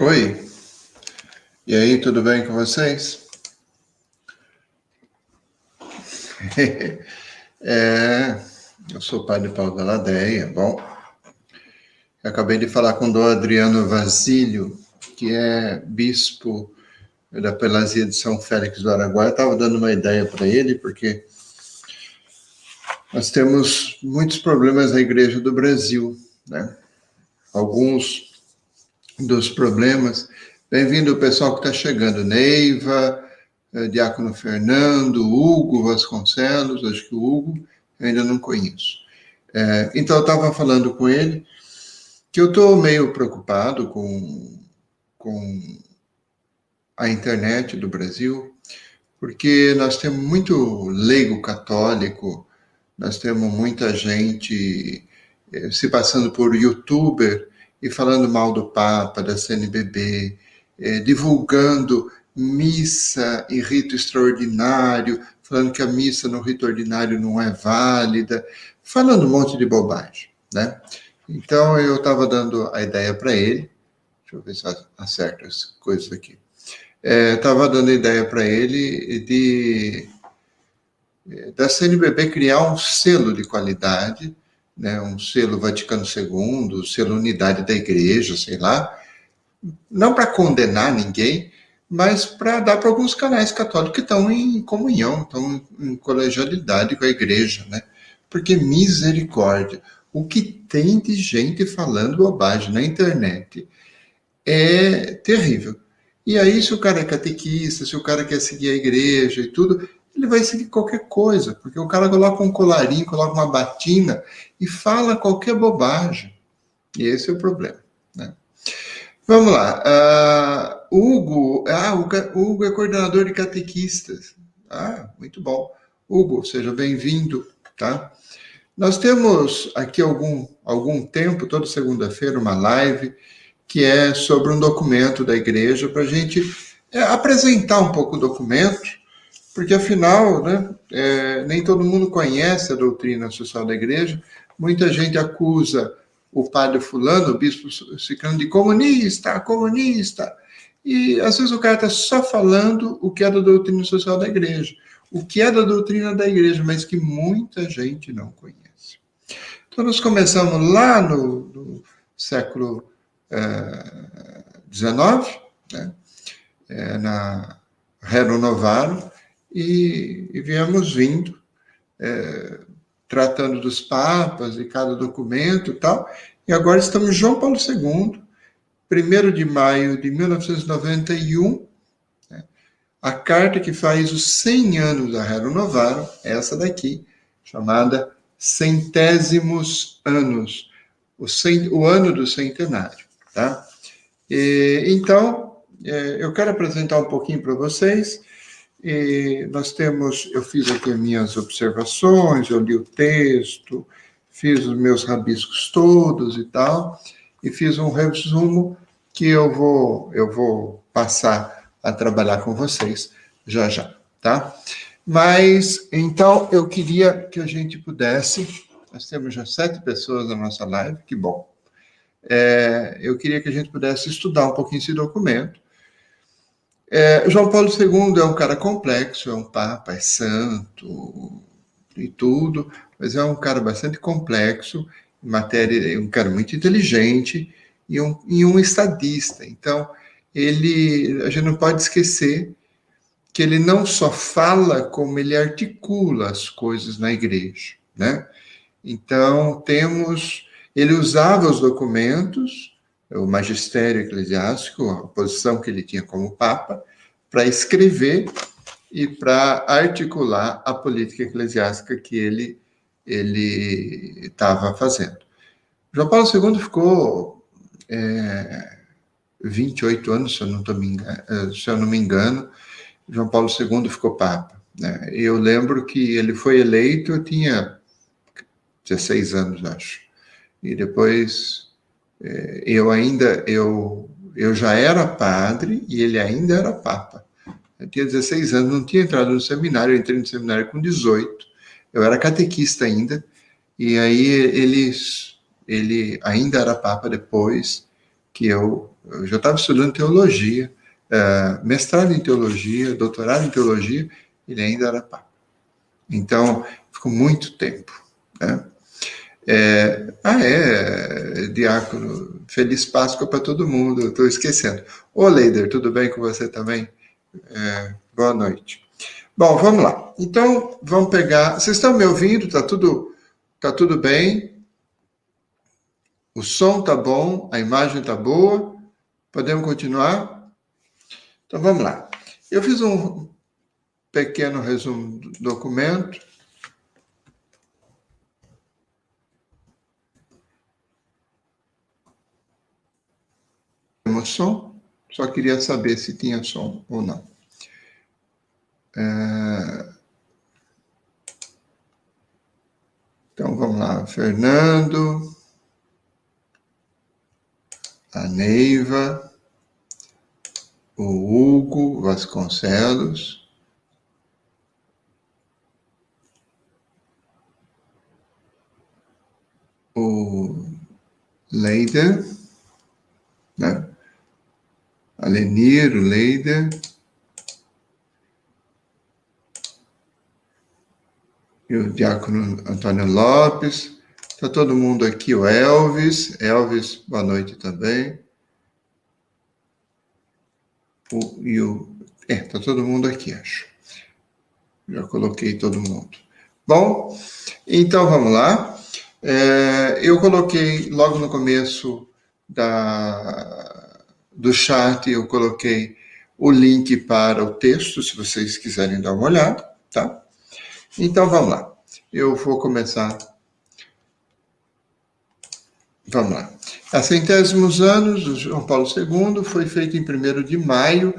Oi, e aí, tudo bem com vocês? É, eu sou o Padre Paulo da Ladeia. Bom, eu acabei de falar com o Dom Adriano Vasílio, que é bispo da Prelazia de São Félix do Araguaia. Estava dando uma ideia para ele, porque nós temos muitos problemas na Igreja do Brasil, né? Alguns dos problemas. Bem-vindo o pessoal que está chegando, Neiva, Diácono Fernando, Hugo Vasconcelos, acho que o Hugo eu ainda não conheço. Então, eu estava falando com ele que eu estou meio preocupado com a internet do Brasil, porque nós temos muito leigo católico, nós temos muita gente se passando por youtuber e falando mal do Papa, da CNBB, divulgando missa e rito extraordinário, falando que a missa no rito ordinário não é válida, falando um monte de bobagem, né? Então, eu estava dando a ideia para ele, deixa eu ver se acerto as coisas aqui. Estava dando a ideia para ele da CNBB criar um selo de qualidade, né, um selo Vaticano II, selo Unidade da Igreja, sei lá, não para condenar ninguém, mas para dar para alguns canais católicos que estão em comunhão, estão em colegialidade com a Igreja, né? Porque misericórdia, o que tem de gente falando bobagem na internet é terrível. E aí, se o cara é catequista, se o cara quer seguir a igreja e tudo, ele vai seguir qualquer coisa, porque o cara coloca um colarinho, coloca uma batina e fala qualquer bobagem. E esse é o problema, né? Vamos lá. O Hugo é coordenador de catequistas. Muito bom. Hugo, seja bem-vindo, tá? Nós temos aqui algum tempo, toda segunda-feira, uma live que é sobre um documento da igreja para a gente apresentar um pouco o documento, porque afinal, né, nem todo mundo conhece a doutrina social da igreja. Muita gente acusa o padre fulano, o bispo ciclano, de comunista, comunista. E às vezes o cara está só falando o que é da doutrina social da igreja, o que é da doutrina da igreja, mas que muita gente não conhece. Então nós começamos lá no século XIX, né, na Rerum Novarum, e viemos vindo, tratando dos papas e cada documento e tal, e agora estamos em João Paulo II, 1º de maio de 1991, né, a carta que faz os 100 anos da Rerum Novarum, essa daqui, chamada Centésimos Anos, o ano do centenário, tá? Então, eu quero apresentar um pouquinho para vocês. Eu fiz aqui as minhas observações, eu li o texto, fiz os meus rabiscos todos e tal, e fiz um resumo que eu vou passar a trabalhar com vocês já, tá? Mas, então, eu queria que a gente pudesse, nós temos já 7 pessoas na nossa live, que bom. Eu queria que a gente pudesse estudar um pouquinho esse documento. João Paulo II é um cara complexo, é um papa, é santo e tudo, mas é um cara bastante complexo, em matéria, um cara muito inteligente e um estadista. Então, a gente não pode esquecer que ele não só fala, como ele articula as coisas na igreja, né? Então, ele usava os documentos, o magistério eclesiástico, a posição que ele tinha como papa, para escrever e para articular a política eclesiástica que ele estava fazendo. João Paulo II ficou 28 anos, se eu não me engano, João Paulo II ficou papa, né? Eu lembro que ele foi eleito, eu tinha 16 anos, acho. E depois eu já era padre e ele ainda era papa. Eu tinha 16 anos, não tinha entrado no seminário, eu entrei no seminário com 18. Eu era catequista ainda, e aí ele ainda era papa depois que eu eu já estava estudando teologia, mestrado em teologia, doutorado em teologia, ele ainda era papa. Então, ficou muito tempo, né? Diácono, feliz Páscoa para todo mundo, estou esquecendo. Ô, Leider, tudo bem com você também? Boa noite. Bom, vamos lá. Então, vamos pegar... Vocês estão me ouvindo? Tá tudo bem? O som tá bom? A imagem tá boa? Podemos continuar? Então, vamos lá. Eu fiz um pequeno resumo do documento. Temos som? Só queria saber se tinha som ou não. Então, vamos lá. Fernando, a Neiva, o Hugo Vasconcelos, o Leider, né? A Lenir, o Leider, e o diácono Antônio Lopes. Está todo mundo aqui, o Elvis. Elvis, boa noite também. Está todo mundo aqui, acho. Já coloquei todo mundo. Bom, então vamos lá. Eu coloquei logo no começo do chat, eu coloquei o link para o texto, se vocês quiserem dar uma olhada, tá? Então, vamos lá. Eu vou começar. Vamos lá. Há centésimos anos, o João Paulo II foi feito em 1º de maio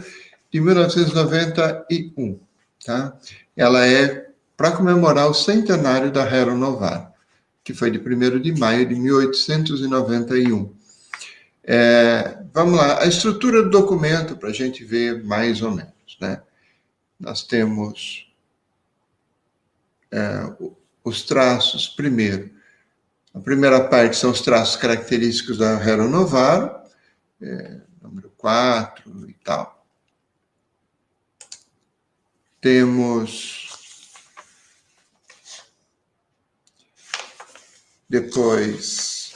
de 1991, tá? Ela é para comemorar o centenário da Rerum Novarum, que foi de 1º de maio de 1891. Vamos lá, a estrutura do documento, para a gente ver mais ou menos, né? Nós temos os traços, primeiro. A primeira parte são os traços característicos da Rerum Novarum, número 4 e tal. Temos depois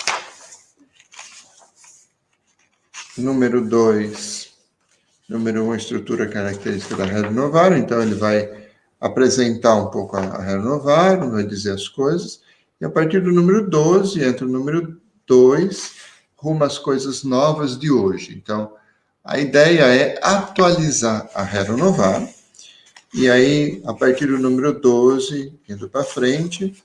número 2, número 1, estrutura característica da Rerum Novarum, então ele vai apresentar um pouco a Rerum Novarum, vai dizer as coisas, e a partir do número 12, entra o número 2, rumo às coisas novas de hoje. Então, a ideia é atualizar a Rerum Novarum, e aí, a partir do número 12, indo para frente,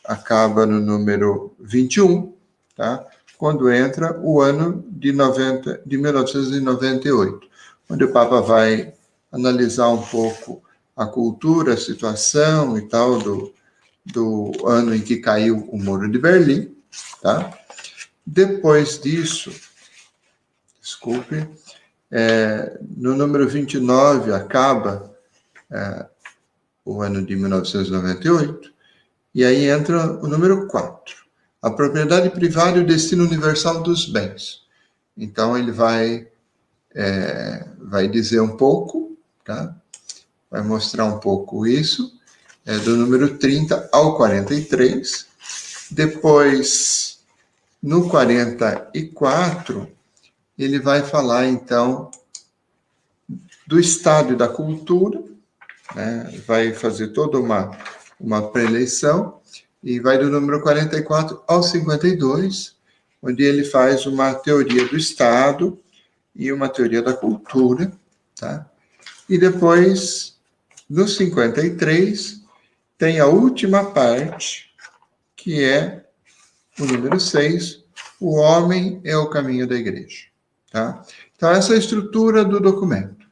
acaba no número 21, tá? Quando entra o ano de 1998, onde o Papa vai analisar um pouco a cultura, a situação e tal do ano em que caiu o Muro de Berlim, tá? Depois disso, desculpe, no número 29 acaba o ano de 1998, e aí entra o número 4, a propriedade privada e o destino universal dos bens. Então, ele vai dizer um pouco, tá? Vai mostrar um pouco isso, do número 30 ao 43. Depois, no 44, ele vai falar, então, do estado da cultura, né? Vai fazer toda uma preleição, e vai do número 44 ao 52, onde ele faz uma teoria do Estado e uma teoria da cultura, tá? E depois, no 53, tem a última parte, que é o número 6, o homem é o caminho da igreja, tá? Então, essa é a estrutura do documento.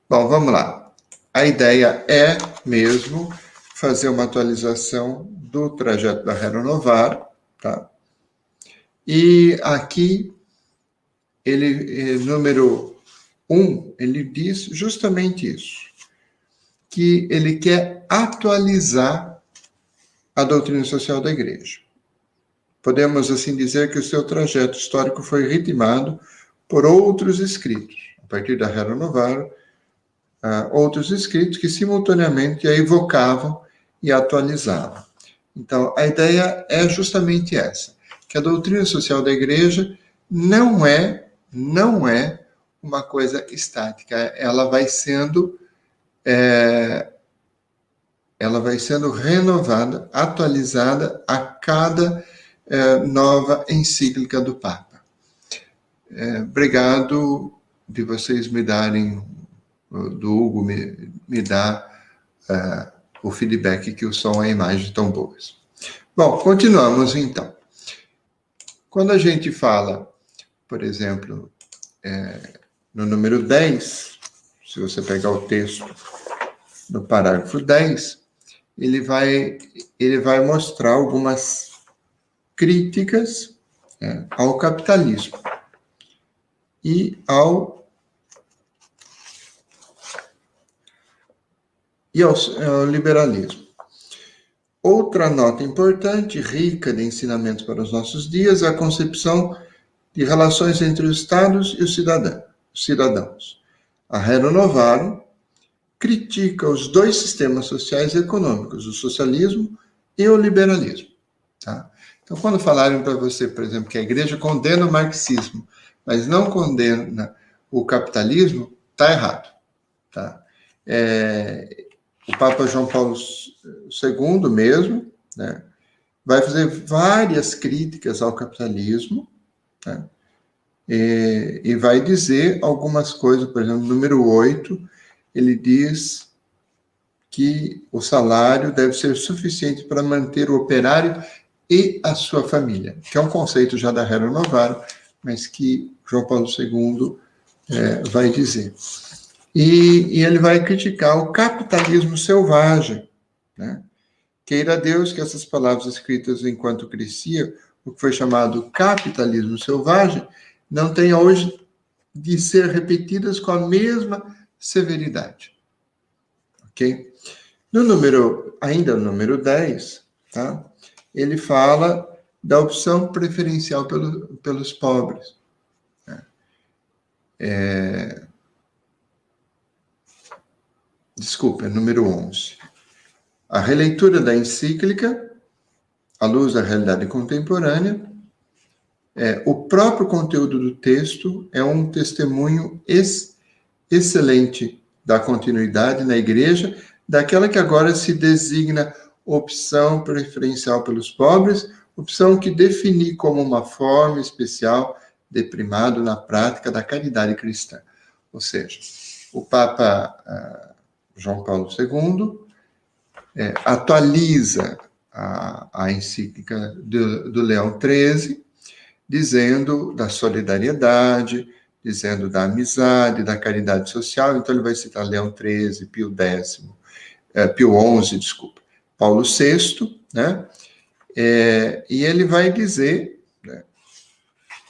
Bom, vamos lá. A ideia é mesmo fazer uma atualização do trajeto da Rerum Novarum, tá? E aqui, número 1, ele diz justamente isso, que ele quer atualizar a doutrina social da igreja. podemos assim dizer que o seu trajeto histórico foi ritmado por outros escritos, a partir da Rerum Novarum, outros escritos que simultaneamente a evocavam e atualizavam. Então, a ideia é justamente essa, que a doutrina social da Igreja não é uma coisa estática, ela vai sendo renovada, atualizada a cada nova encíclica do Papa. Obrigado de vocês me darem, do Hugo me dar o feedback que o som e a imagem estão boas. Bom, continuamos então. Quando a gente fala, por exemplo, no número 10, se você pegar o texto no parágrafo 10, ele vai mostrar algumas críticas ao capitalismo e ao liberalismo. Outra nota importante, rica de ensinamentos para os nossos dias, é a concepção de relações entre os Estados e os cidadãos. A Rerum Novarum critica os dois sistemas sociais e econômicos, o socialismo e o liberalismo. Tá? Então, quando falarem para você, por exemplo, que a Igreja condena o marxismo, mas não condena o capitalismo, está errado. Tá? O Papa João Paulo II mesmo, né, vai fazer várias críticas ao capitalismo, né, e vai dizer algumas coisas, por exemplo, no número 8, ele diz que o salário deve ser suficiente para manter o operário e a sua família, que é um conceito já da Rerum Novarum, mas que João Paulo II vai dizer. E ele vai criticar o capitalismo selvagem, né? Queira Deus que essas palavras escritas enquanto crescia, o que foi chamado capitalismo selvagem, não tenha hoje de ser repetidas com a mesma severidade. Ok? Ainda no número 10, tá? Ele fala da opção preferencial pelos pobres. Desculpa, número 11. A releitura da encíclica, à luz da realidade contemporânea, o próprio conteúdo do texto é um testemunho excelente da continuidade na Igreja, daquela que agora se designa opção preferencial pelos pobres, opção que defini como uma forma especial de primado na prática da caridade cristã. Ou seja, o Papa João Paulo II atualiza a encíclica do Leão XIII, dizendo da solidariedade, dizendo da amizade, da caridade social. Então, ele vai citar Leão XIII, Pio XI, Paulo VI, né? E ele vai dizer, né,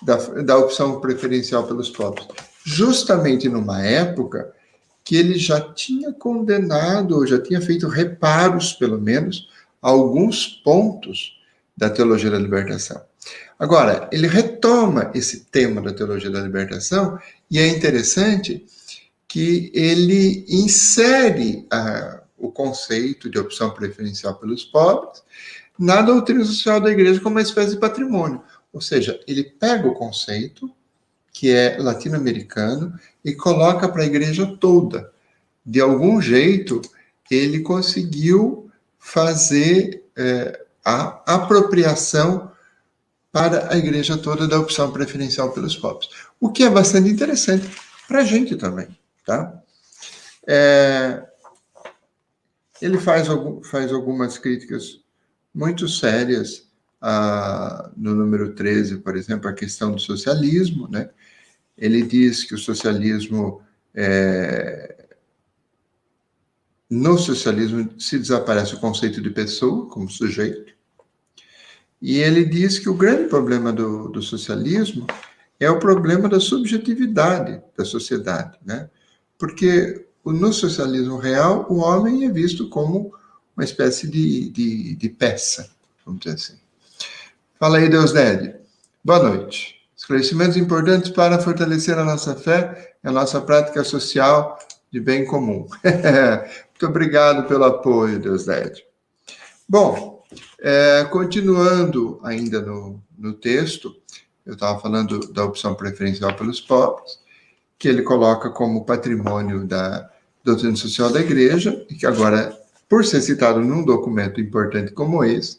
da opção preferencial pelos pobres, justamente numa época que ele já tinha condenado, ou já tinha feito reparos, pelo menos, a alguns pontos da teologia da libertação. Agora, ele retoma esse tema da teologia da libertação, e é interessante que ele insere o conceito de opção preferencial pelos pobres na doutrina social da Igreja como uma espécie de patrimônio. Ou seja, ele pega o conceito, que é latino-americano, e coloca para a Igreja toda. De algum jeito, ele conseguiu fazer a apropriação para a Igreja toda da opção preferencial pelos pobres. O que é bastante interessante para a gente também, tá? Ele faz algumas críticas muito sérias no número 13, por exemplo, a questão do socialismo, né? Ele diz que o socialismo, no socialismo se desaparece o conceito de pessoa como sujeito, e ele diz que o grande problema do socialismo é o problema da subjetividade da sociedade, né? Porque no socialismo real, o homem é visto como uma espécie de peça, vamos dizer assim. Fala aí, Deusdede. Boa noite. Esclarecimentos importantes para fortalecer a nossa fé e a nossa prática social de bem comum. Muito obrigado pelo apoio, Deusdede. Bom, continuando ainda no texto, eu estava falando da opção preferencial pelos pobres, que ele coloca como patrimônio da doutrina social da igreja, e que agora, por ser citado num documento importante como esse,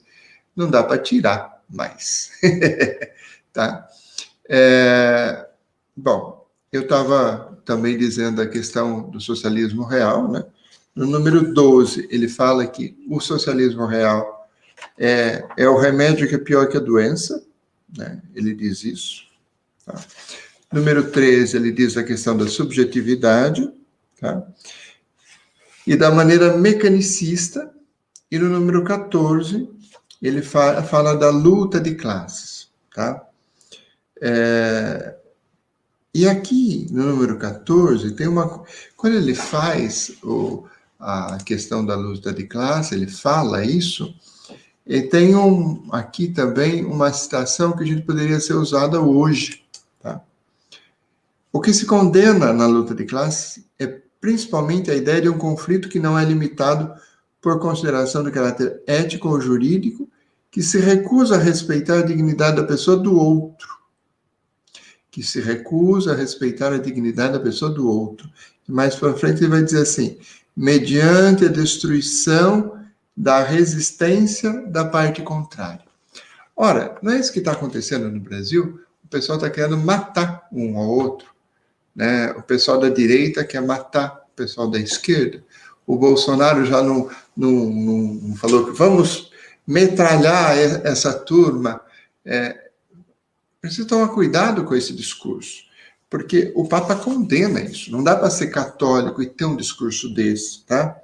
não dá para tirar mais. Tá? Bom, eu estava também dizendo a questão do socialismo real, né? No número 12, ele fala que o socialismo real é o remédio que é pior que a doença, né? Ele diz isso. Tá? Número 13, ele diz a questão da subjetividade, tá? E da maneira mecanicista. E no número 14, ele fala da luta de classes, tá? E aqui, no número 14, tem uma... Quando ele faz a questão da luta de classe, ele fala isso, e tem aqui também uma citação que a gente poderia ser usada hoje, tá? O que se condena na luta de classe é principalmente a ideia de um conflito que não é limitado por consideração de caráter ético ou jurídico, que se recusa a respeitar a dignidade da pessoa do outro. Que se recusa a respeitar a dignidade da pessoa do outro. E mais para frente ele vai dizer assim, mediante a destruição da resistência da parte contrária. Ora, não é isso que está acontecendo no Brasil? O pessoal está querendo matar um ao outro, né? O pessoal da direita quer matar o pessoal da esquerda. O Bolsonaro já não falou que vamos metralhar essa turma. Precisa tomar cuidado com esse discurso, porque o Papa condena isso. Não dá para ser católico e ter um discurso desse, tá?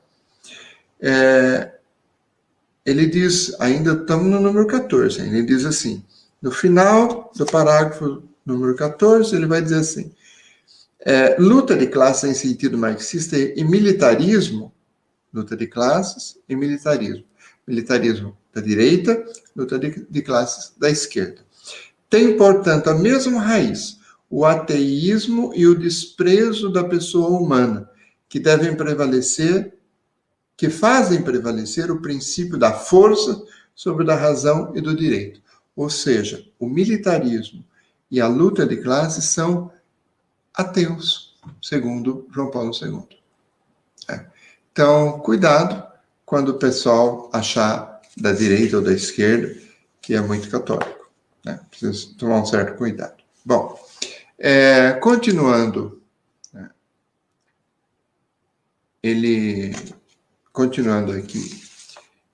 Ele diz, ainda estamos no número 14, ele diz assim, no final do parágrafo número 14, ele vai dizer assim, luta de classes em sentido marxista e militarismo, luta de classes e militarismo. Militarismo da direita, luta de classes da esquerda. Tem, portanto, a mesma raiz, o ateísmo e o desprezo da pessoa humana, que fazem prevalecer o princípio da força sobre o da razão e do direito. Ou seja, o militarismo e a luta de classes são ateus, segundo João Paulo II. Então, cuidado quando o pessoal achar da direita ou da esquerda que é muito católico. Né? Precisa tomar um certo cuidado. Bom, continuando, né? Continuando aqui,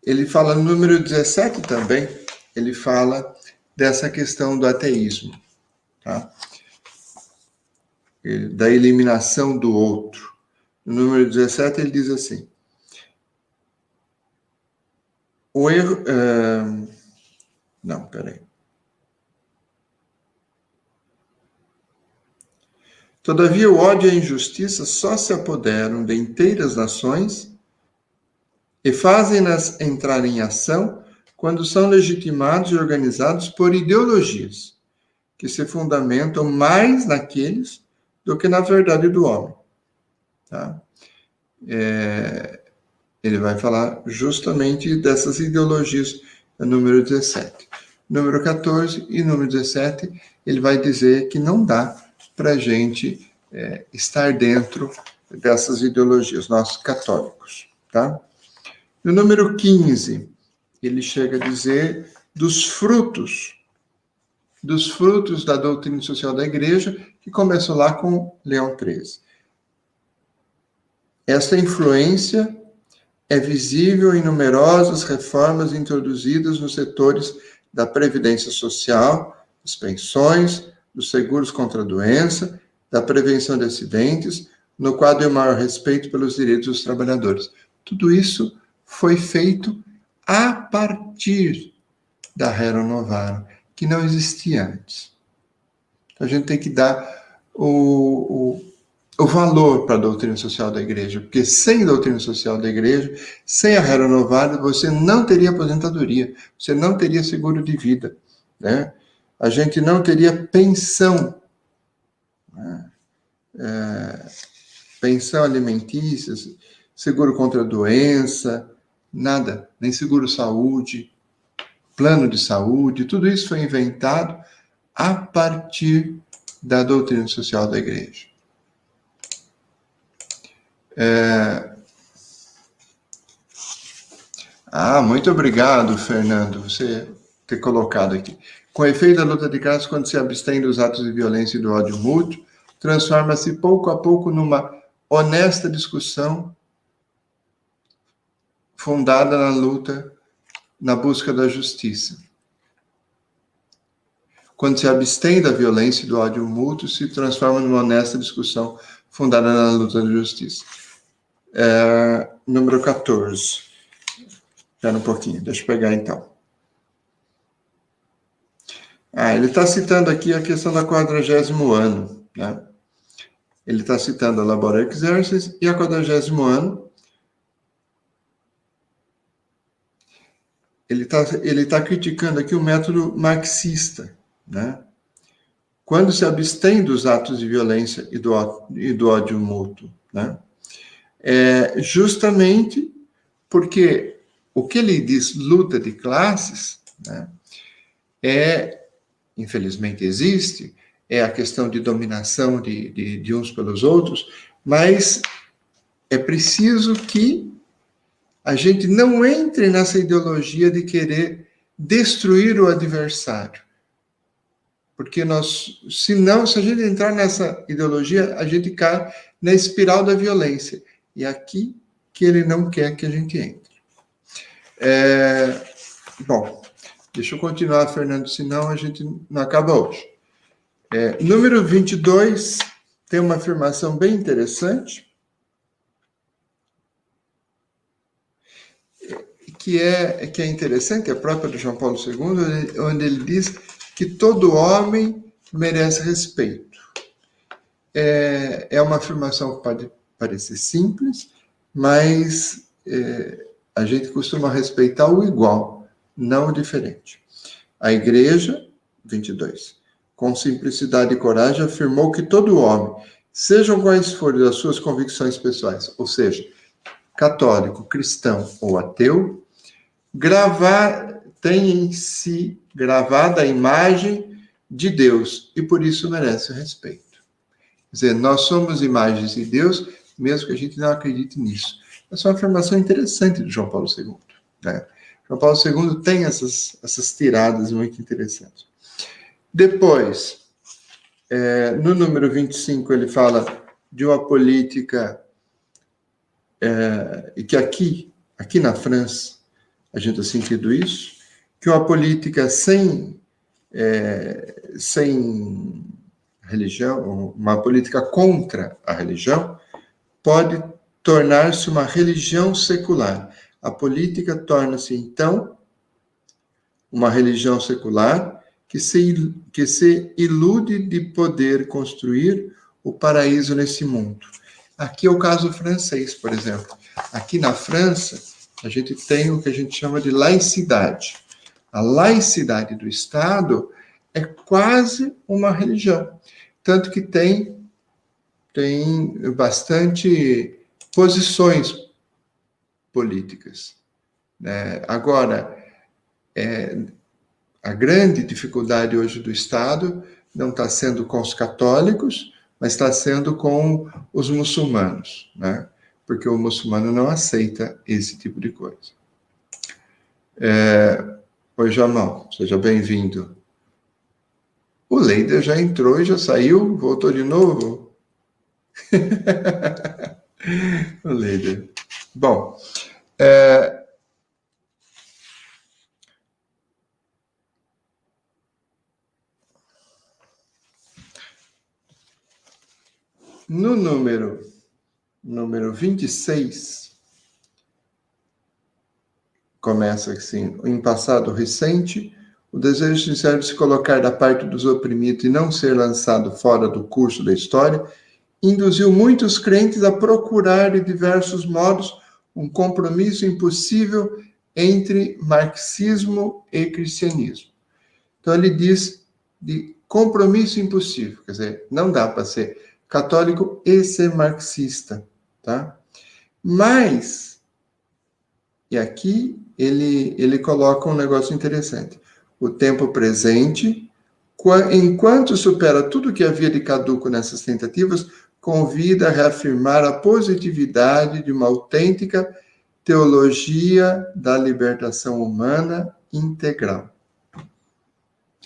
ele fala no número 17 também, ele fala dessa questão do ateísmo, tá? Da eliminação do outro. No número 17 ele diz assim, o erro... não, peraí. Todavia, o ódio e a injustiça só se apoderam de inteiras nações e fazem-nas entrar em ação quando são legitimados e organizados por ideologias que se fundamentam mais naqueles do que na verdade do homem. Tá? Ele vai falar justamente dessas ideologias no número 17. Número 14 e número 17, ele vai dizer que não dá para a gente estar dentro dessas ideologias, nós católicos, tá? No número 15, ele chega a dizer dos frutos da doutrina social da igreja, que começou lá com Leão XIII. Essa influência é visível em numerosas reformas introduzidas nos setores da previdência social, das pensões, dos seguros contra a doença, da prevenção de acidentes, no quadro de maior respeito pelos direitos dos trabalhadores. Tudo isso foi feito a partir da Rerum Novarum, que não existia antes. Então, a gente tem que dar o valor para a doutrina social da igreja, porque sem doutrina social da igreja, sem a Rerum Novarum, você não teria aposentadoria, você não teria seguro de vida, né? A gente não teria pensão, né? Pensão alimentícia, seguro contra doença, nada, nem seguro-saúde, plano de saúde, tudo isso foi inventado a partir da doutrina social da Igreja. Muito obrigado, Fernando, você ter colocado aqui. Com efeito, a luta de classes, quando se abstém dos atos de violência e do ódio mútuo, transforma-se pouco a pouco numa honesta discussão fundada na luta, na busca da justiça. Quando se abstém da violência e do ódio mútuo, se transforma numa honesta discussão fundada na luta da justiça. Número 14. Espera um pouquinho, deixa eu pegar então. Ele está citando aqui a questão da 40º ano, né? Ele está citando a Labor Exercice e a 40º ano. Ele tá criticando aqui o método marxista, né? Quando se abstém dos atos de violência e do ódio mútuo, né? Justamente porque o que ele diz luta de classes, né? Infelizmente existe, é a questão de dominação de uns pelos outros, mas é preciso que a gente não entre nessa ideologia de querer destruir o adversário. Porque se a gente entrar nessa ideologia, a gente cai na espiral da violência. E é aqui que ele não quer que a gente entre. Bom, deixa eu continuar, Fernando, senão a gente não acaba hoje. Número 22 tem uma afirmação bem interessante, que é interessante, é própria do João Paulo II, onde ele diz que todo homem merece respeito. É uma afirmação que pode parecer simples, mas a gente costuma respeitar o igual, não o diferente. A Igreja, 22, com simplicidade e coragem, afirmou que todo homem, sejam quais forem as suas convicções pessoais, ou seja, católico, cristão ou ateu, tem em si gravada a imagem de Deus e por isso merece o respeito. Quer dizer, nós somos imagens de Deus, mesmo que a gente não acredite nisso. Essa é uma afirmação interessante de João Paulo II, né? João Paulo II tem essas tiradas muito interessantes. Depois, no número 25, ele fala de uma política e que aqui na França, a gente tem sentido isso, que uma política sem religião, uma política contra a religião, pode tornar-se uma religião secular. A política torna-se, então, uma religião secular que se ilude de poder construir o paraíso nesse mundo. Aqui é o caso francês, por exemplo. Aqui na França, a gente tem o que a gente chama de laicidade. A laicidade do Estado é quase uma religião. Tanto que tem bastante posições políticas. Agora, a grande dificuldade hoje do Estado não está sendo com os católicos, mas está sendo com os muçulmanos, né? Porque o muçulmano não aceita esse tipo de coisa. Oi, Jamal, seja bem-vindo. O Leider já entrou e já saiu, voltou de novo. O Leider. Bom, no número 26, começa assim: em passado recente, o desejo sincero de se colocar da parte dos oprimidos e não ser lançado fora do curso da história induziu muitos crentes a procurar de diversos modos um compromisso impossível entre marxismo e cristianismo. Então, ele diz de compromisso impossível, quer dizer, não dá para ser católico e ser marxista, tá? Mas, e aqui ele coloca um negócio interessante. O tempo presente, enquanto supera tudo que havia de caduco nessas tentativas, convida a reafirmar a positividade de uma autêntica teologia da libertação humana integral.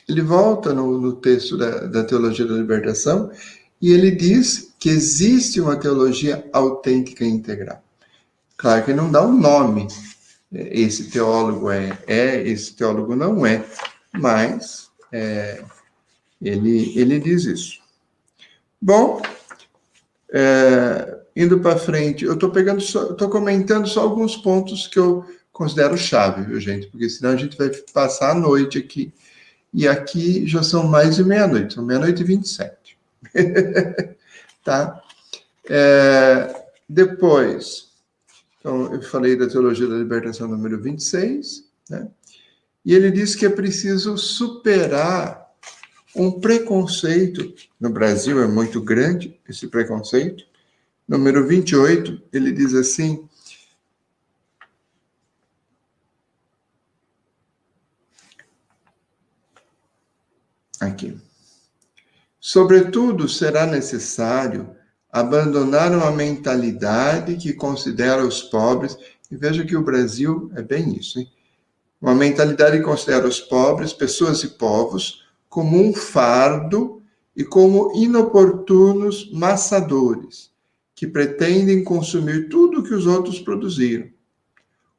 Ele volta no texto da teologia da libertação e ele diz que existe uma teologia autêntica e integral. Claro que não dá um nome, esse teólogo esse teólogo não é, mas ele diz isso. Bom, indo para frente, eu estou comentando só alguns pontos que eu considero chave, viu, gente? Porque senão a gente vai passar a noite aqui. E aqui já são mais de meia-noite, são 00h27. Tá? Depois, então, eu falei da Teologia da Libertação número 26, né? E ele diz que é preciso superar um preconceito. No Brasil é muito grande esse preconceito. Número 28, ele diz assim: aqui. Sobretudo, será necessário abandonar uma mentalidade que considera os pobres, e veja que o Brasil é bem isso, hein? Uma mentalidade que considera os pobres, pessoas e povos, como um fardo e como inoportunos maçadores, que pretendem consumir tudo que os outros produziram.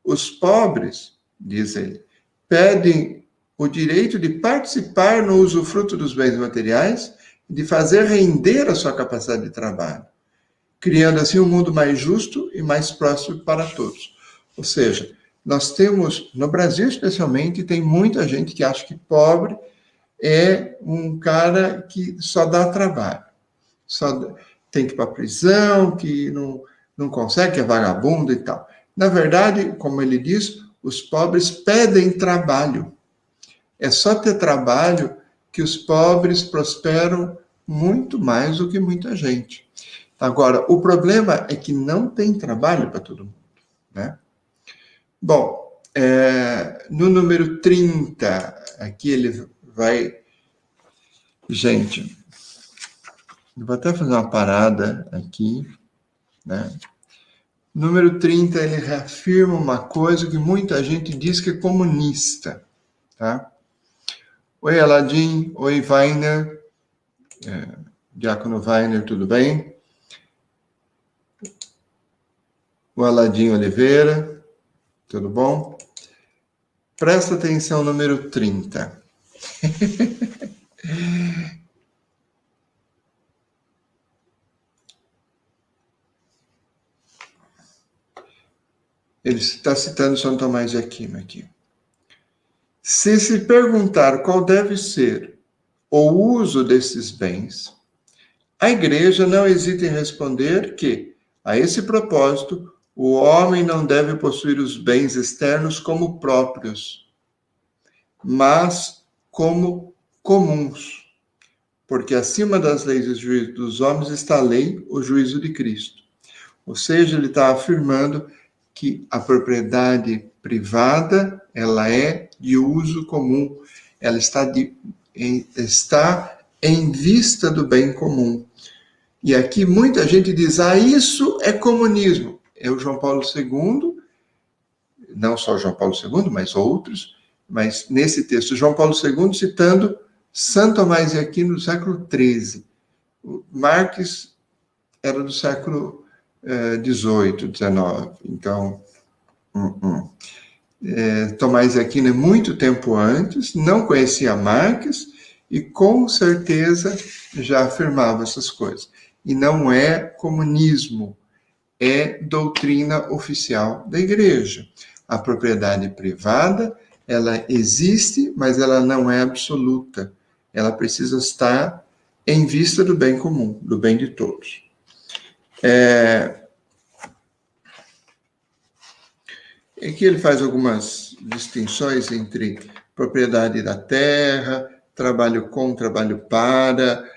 Os pobres, diz ele, pedem o direito de participar no usufruto dos bens materiais e de fazer render a sua capacidade de trabalho, criando assim um mundo mais justo e mais próspero para todos. Ou seja, nós temos, no Brasil especialmente, tem muita gente que acha que pobre é um cara que só dá trabalho, só tem que ir para a prisão, que não consegue, que é vagabundo e tal. Na verdade, como ele diz, os pobres pedem trabalho. É só ter trabalho que os pobres prosperam muito mais do que muita gente. Agora, o problema é que não tem trabalho para todo mundo, né? Bom, no número 30, aqui ele vai... Gente, eu vou até fazer uma parada aqui, né? Número 30, ele reafirma uma coisa que muita gente diz que é comunista, tá? Oi, Aladim. Oi, Weiner. Diácono Weiner, tudo bem? O Aladim Oliveira, tudo bom? Presta atenção, número 30. Ele está citando São Tomás de Aquino aqui. Se perguntar qual deve ser o uso desses bens, a Igreja não hesita em responder que, a esse propósito, o homem não deve possuir os bens externos como próprios, mas como comuns, porque acima das leis e juízo dos homens está a lei, o juízo de Cristo. Ou seja, ele está afirmando que a propriedade privada, ela é de uso comum, ela está em vista do bem comum. E aqui muita gente diz, isso é comunismo. É o João Paulo II, não só João Paulo II, mas outros, mas nesse texto, João Paulo II citando Santo Tomás de Aquino do século XIII. Marx era do século XVIII, XIX. Então, Tomás de Aquino é muito tempo antes, não conhecia Marx e com certeza já afirmava essas coisas. E não é comunismo, é doutrina oficial da Igreja. A propriedade privada, ela existe, mas ela não é absoluta. Ela precisa estar em vista do bem comum, do bem de todos. Aqui ele faz algumas distinções entre propriedade da terra, trabalho com, trabalho para,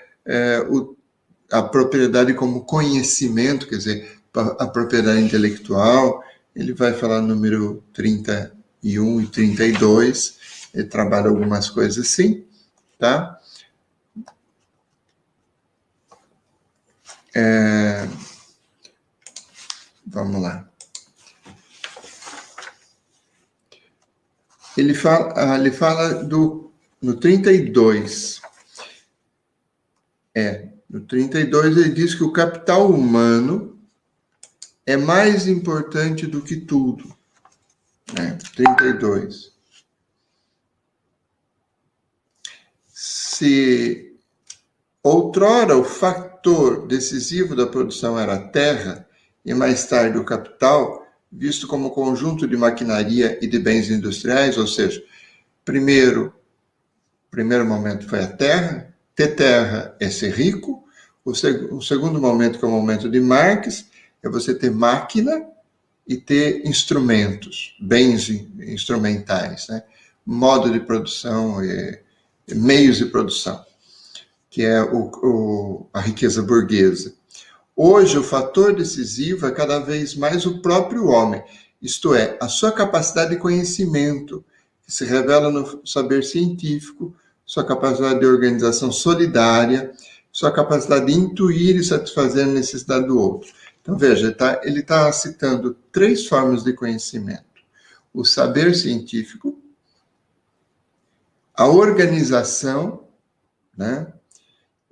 a propriedade como conhecimento, quer dizer, a propriedade intelectual. Ele vai falar número 31 e 32, ele trabalha algumas coisas assim, tá? Vamos lá. Ele fala no 32. No 32 ele diz que o capital humano é mais importante do que tudo. 32. Se outrora o fator decisivo da produção era a terra, e mais tarde o capital, visto como conjunto de maquinaria e de bens industriais, ou seja, primeiro momento foi a terra, ter terra é ser rico, o segundo momento, que é o momento de Marx, é você ter máquina e ter instrumentos, bens instrumentais, né? Modo de produção, meios de produção, que é a riqueza burguesa. Hoje, o fator decisivo é cada vez mais o próprio homem, isto é, a sua capacidade de conhecimento, que se revela no saber científico, sua capacidade de organização solidária, sua capacidade de intuir e satisfazer a necessidade do outro. Então, veja, ele está citando 3 formas de conhecimento: o saber científico, a organização, né,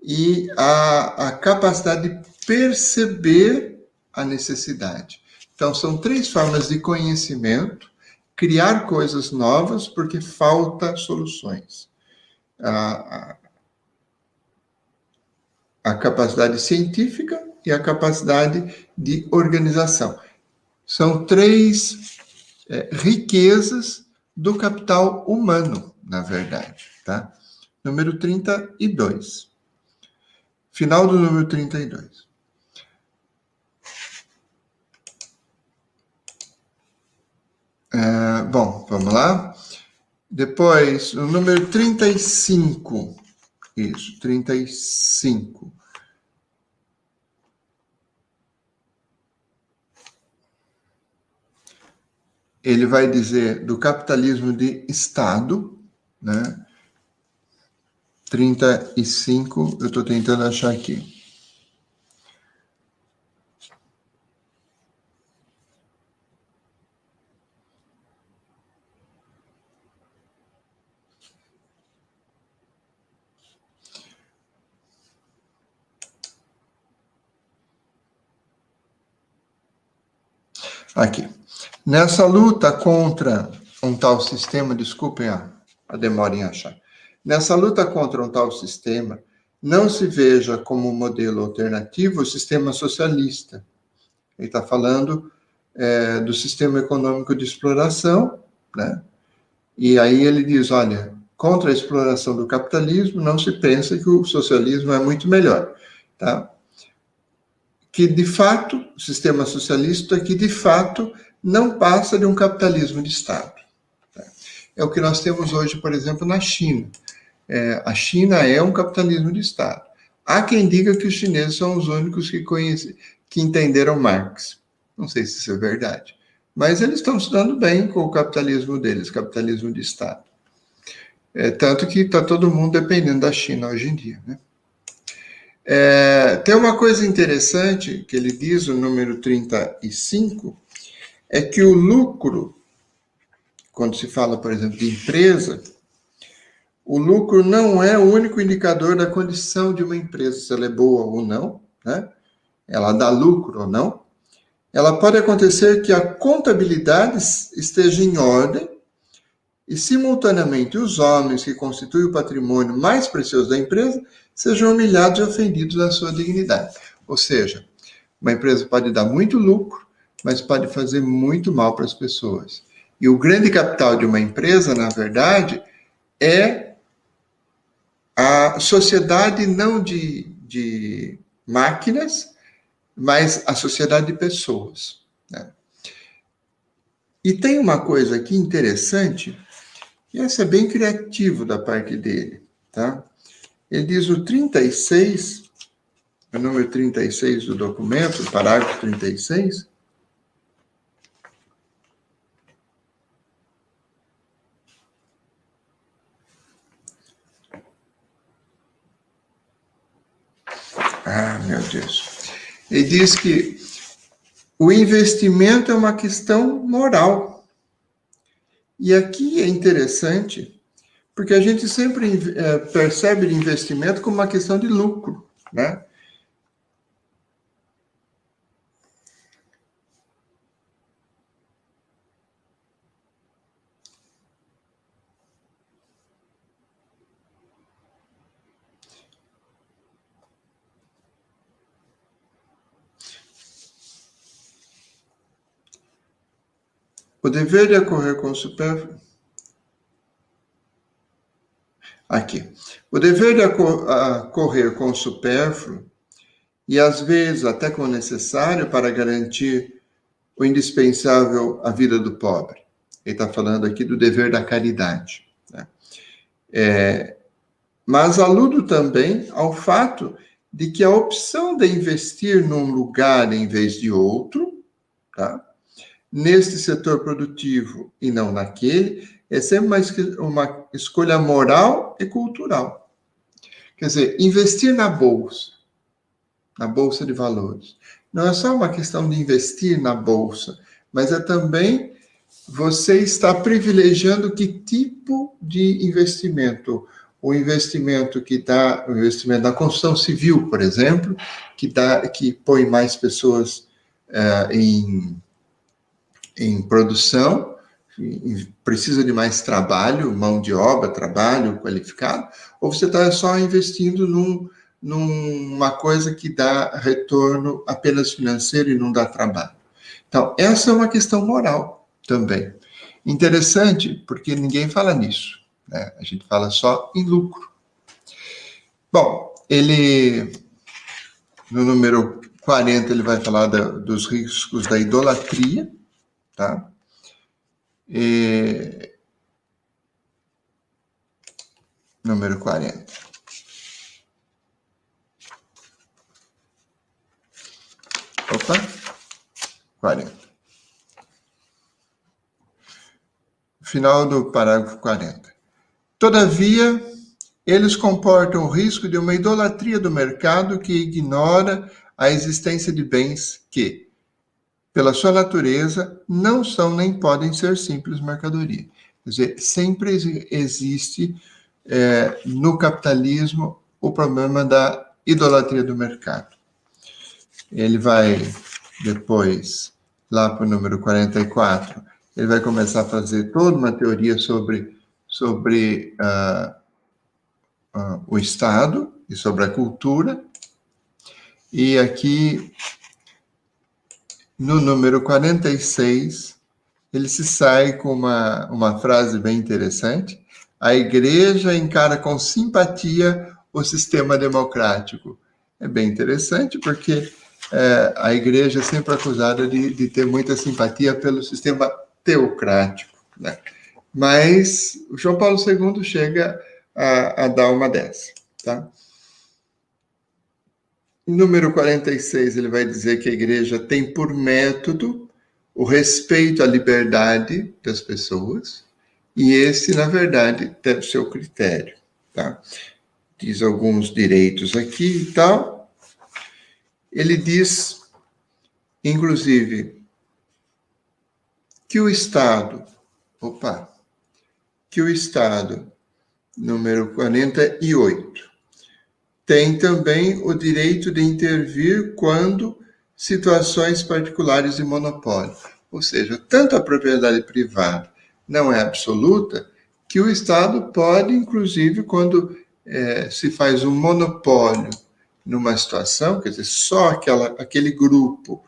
e a capacidade de perceber a necessidade. Então, são 3 formas de conhecimento: criar coisas novas porque falta soluções. A capacidade científica e a capacidade de organização. São 3 riquezas do capital humano, na verdade, tá? Número 32. Final do número 32. Bom, vamos lá. Depois, o número 35. Isso, 35. Ele vai dizer do capitalismo de Estado, né? 35, eu estou tentando achar aqui. Aqui. Nessa luta contra um tal sistema, desculpem a demora em achar. Nessa luta contra um tal sistema, não se veja como modelo alternativo o sistema socialista. Ele está falando do sistema econômico de exploração, né? E aí ele diz, olha, contra a exploração do capitalismo, não se pensa que o socialismo é muito melhor, tá? Que, de fato, o sistema socialista, que, de fato, não passa de um capitalismo de Estado. Tá? É o que nós temos hoje, por exemplo, na China. A China é um capitalismo de Estado. Há quem diga que os chineses são os únicos que entenderam Marx. Não sei se isso é verdade. Mas eles estão se dando bem com o capitalismo deles, capitalismo de Estado. Tanto que está todo mundo dependendo da China hoje em dia, né? Tem uma coisa interessante que ele diz, o número 35, é que o lucro, quando se fala, por exemplo, de empresa, o lucro não é o único indicador da condição de uma empresa, se ela é boa ou não, né? Ela dá lucro ou não. Ela pode acontecer que a contabilidade esteja em ordem e, simultaneamente, os homens que constituem o patrimônio mais precioso da empresa sejam humilhados e ofendidos na sua dignidade. Ou seja, uma empresa pode dar muito lucro, mas pode fazer muito mal para as pessoas. E o grande capital de uma empresa, na verdade, é a sociedade não de máquinas, mas a sociedade de pessoas, né? E tem uma coisa aqui interessante, E esse é bem criativo da parte dele, tá? Ele diz o 36, o número 36 do documento, o parágrafo 36. Ah, meu Deus. Ele diz que o investimento é uma questão moral. E aqui é interessante, porque a gente sempre percebe o investimento como uma questão de lucro, né? O dever de ocorrer com o supérfluo. Aqui. O dever de ocorrer com o supérfluo, e às vezes até com o necessário para garantir o indispensável à vida do pobre. Ele está falando aqui do dever da caridade, né? Mas aludo também ao fato de que a opção de investir num lugar em vez de outro, tá? Neste setor produtivo e não naquele, é sempre uma escolha moral e cultural. Quer dizer, investir na bolsa de valores, não é só uma questão de investir na bolsa, mas é também você está privilegiando que tipo de investimento? O investimento o investimento na construção civil, por exemplo, que põe mais pessoas em produção, precisa de mais trabalho, mão de obra, trabalho qualificado, ou você está só investindo numa coisa que dá retorno apenas financeiro e não dá trabalho? Então, essa é uma questão moral também. Interessante, porque ninguém fala nisso, né? A gente fala só em lucro. Bom, no número 40, ele vai falar dos riscos da idolatria, tá? Número 40. Opa, 40. Final do parágrafo 40. Todavia, eles comportam o risco de uma idolatria do mercado que ignora a existência de bens que, pela sua natureza, não são nem podem ser simples mercadoria. Quer dizer, sempre existe no capitalismo o problema da idolatria do mercado. Ele vai depois, lá para o número 44, ele vai começar a fazer toda uma teoria sobre o Estado e sobre a cultura. E aqui, no número 46, ele se sai com uma frase bem interessante. A igreja encara com simpatia o sistema democrático. É bem interessante, porque a igreja é sempre acusada de ter muita simpatia pelo sistema teocrático, né? Mas o João Paulo II chega a dar uma dessa, tá? Número 46, ele vai dizer que a igreja tem por método o respeito à liberdade das pessoas, e esse, na verdade, deve ser o critério, tá? Diz alguns direitos aqui e tal. Ele diz, inclusive, que o Estado, número 48, tem também o direito de intervir quando situações particulares de monopólio. Ou seja, tanto a propriedade privada não é absoluta, que o Estado pode, inclusive, quando se faz um monopólio numa situação, quer dizer, só aquele grupo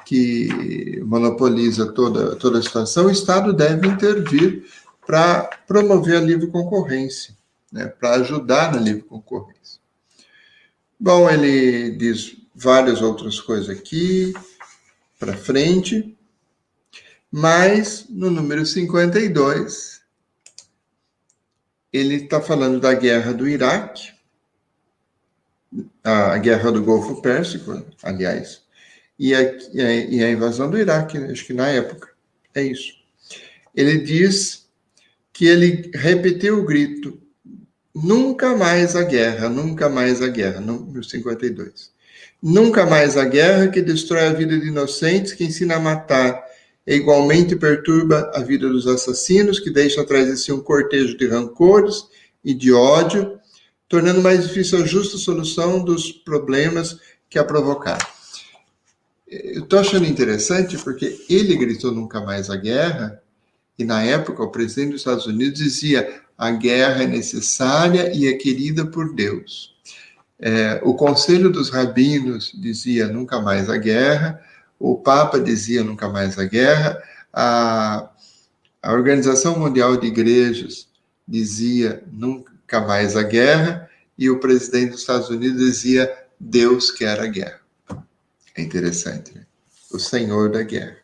que monopoliza toda a situação, o Estado deve intervir para promover a livre concorrência, né, para ajudar na livre concorrência. Bom, ele diz várias outras coisas aqui para frente, mas no número 52, ele está falando da guerra do Iraque, a guerra do Golfo Pérsico, aliás, e a invasão do Iraque, acho que na época. É isso. Ele diz que ele repetiu o grito: nunca mais a guerra, nunca mais a guerra, no 52. Nunca mais a guerra que destrói a vida de inocentes, que ensina a matar, e igualmente perturba a vida dos assassinos, que deixa atrás de si um cortejo de rancores e de ódio, tornando mais difícil a justa solução dos problemas que a provocaram. Eu estou achando interessante porque ele gritou nunca mais a guerra, e na época o presidente dos Estados Unidos dizia: a guerra é necessária e é querida por Deus. O Conselho dos Rabinos dizia nunca mais a guerra, o Papa dizia nunca mais a guerra, a Organização Mundial de Igrejas dizia nunca mais a guerra, e o presidente dos Estados Unidos dizia: Deus quer a guerra. É interessante, né? O Senhor da guerra.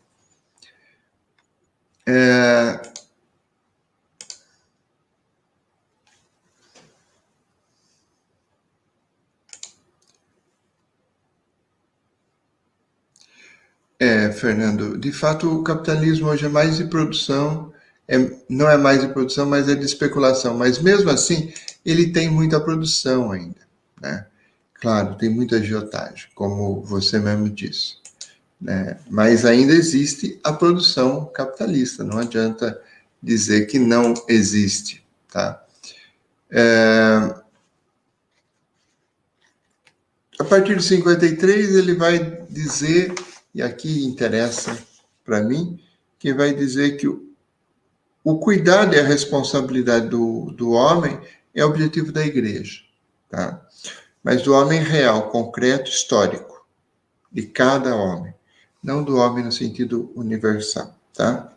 Fernando, de fato o capitalismo hoje é mais de produção, não é mais de produção, mas é de especulação. Mas mesmo assim, ele tem muita produção ainda, né? Claro, tem muita agiotagem, como você mesmo disse, né? Mas ainda existe a produção capitalista, não adianta dizer que não existe, tá? A partir de 53, ele vai dizer, e aqui interessa para mim, que vai dizer que o cuidado e a responsabilidade do homem é o objetivo da igreja, tá? Mas do homem real, concreto, histórico, de cada homem, não do homem no sentido universal, tá?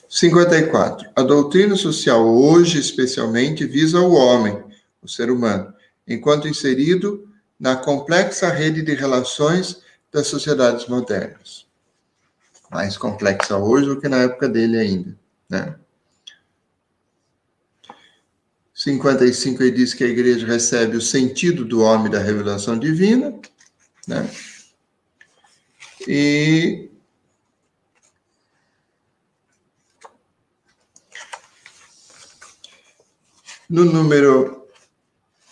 54. A doutrina social hoje, especialmente, visa o homem, o ser humano, enquanto inserido na complexa rede de relações das sociedades modernas. Mais complexa hoje do que na época dele ainda, né? 55, ele diz que a igreja recebe o sentido do homem da revelação divina, né? E no número